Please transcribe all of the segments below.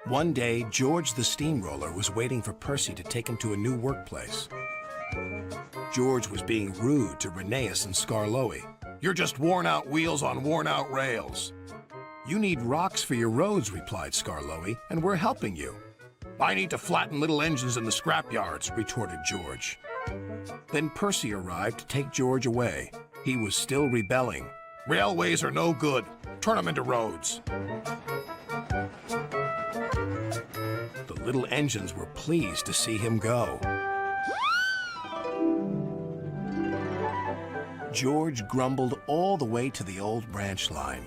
One day, George the steamroller was waiting for Percy to take him to a new workplace. George was being rude to Rheneas and Skarloey. "You're just worn-out wheels on worn-out rails." "You need rocks for your roads," replied Skarloey, "and we're helping you." "I need to flatten little engines in the scrapyards," retorted George. Then Percy arrived to take George away. He was still rebelling. "Railways are no good. Turn them into roads." The little engines were pleased to see him go. George grumbled all the way to the old branch line.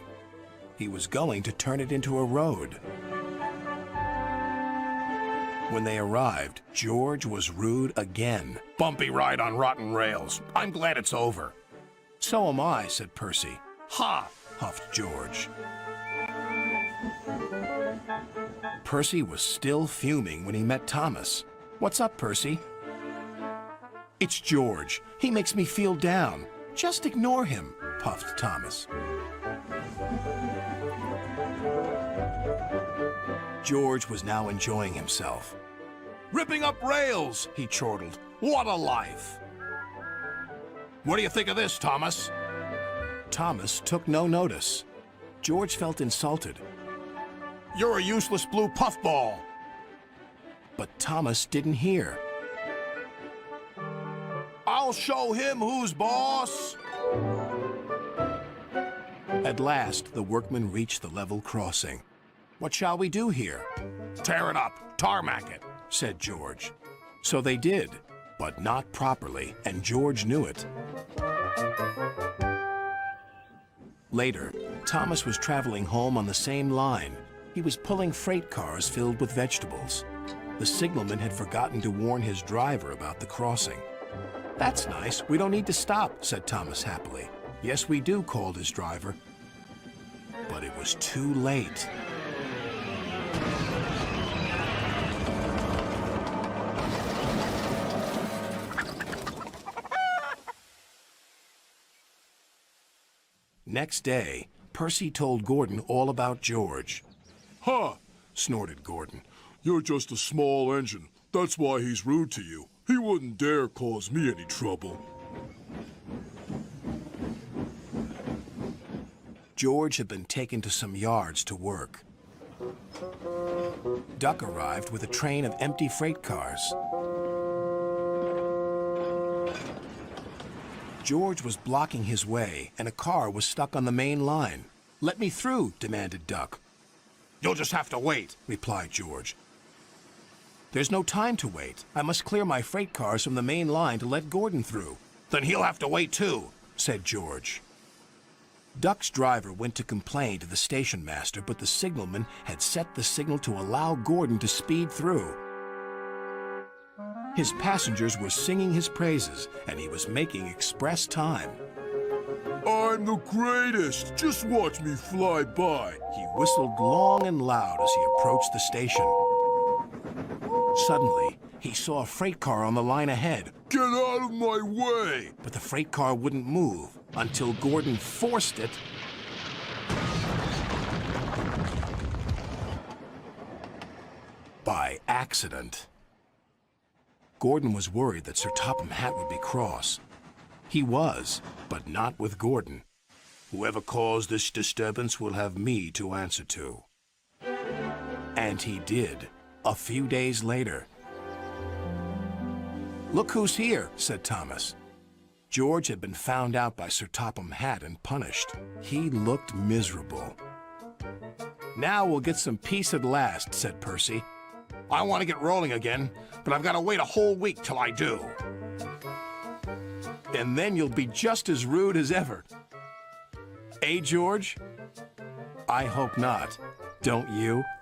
He was going to turn it into a road. When they arrived, George was rude again. "Bumpy ride on rotten rails. I'm glad it's over." "So am I," said Percy. "Ha!" huffed George. Percy was still fuming when he met Thomas. "What's up, Percy?" "It's George. He makes me feel down." "Just ignore him," puffed Thomas. George was now enjoying himself. "Ripping up rails," he chortled. "What a life!" "What do you think of this, Thomas?" Thomas took no notice. George felt insulted. "You're a useless blue puffball." But Thomas didn't hear. "I'll show him who's boss." At last, the workmen reached the level crossing. "What shall we do here?" "Tear it up, tarmac it," said George. So they did, but not properly, and George knew it. Later, Thomas was traveling home on the same line. He was pulling freight cars filled with vegetables. The signalman had forgotten to warn his driver about the crossing. "That's nice. We don't need to stop," said Thomas happily. "Yes, we do," called his driver. But it was too late. Next day, Percy told Gordon all about George. "Huh!" snorted Gordon. "You're just a small engine. That's why he's rude to you. He wouldn't dare cause me any trouble." George had been taken to some yards to work. Duck arrived with a train of empty freight cars. George was blocking his way, and a car was stuck on the main line. "Let me through," demanded Duck. "You'll just have to wait," replied George. "There's no time to wait. I must clear my freight cars from the main line to let Gordon through." "Then he'll have to wait too," said George. Duck's driver went to complain to the station master, but the signalman had set the signal to allow Gordon to speed through. His passengers were singing his praises, and he was making express time. "I'm the greatest! Just watch me fly by!" He whistled long and loud as he approached the station. Suddenly, he saw a freight car on the line ahead. "Get out of my way!" But the freight car wouldn't move until Gordon forced it by accident. Gordon was worried that Sir Topham Hatt would be cross. He was, but not with Gordon. "Whoever caused this disturbance will have me to answer to." And he did, a few days later. "Look who's here," said Thomas. George had been found out by Sir Topham Hatt and punished. He looked miserable. "Now we'll get some peace at last," said Percy. "I want to get rolling again, but I've got to wait a whole week till I do." "And then you'll be just as rude as ever. Eh, George?" "I hope not. Don't you?"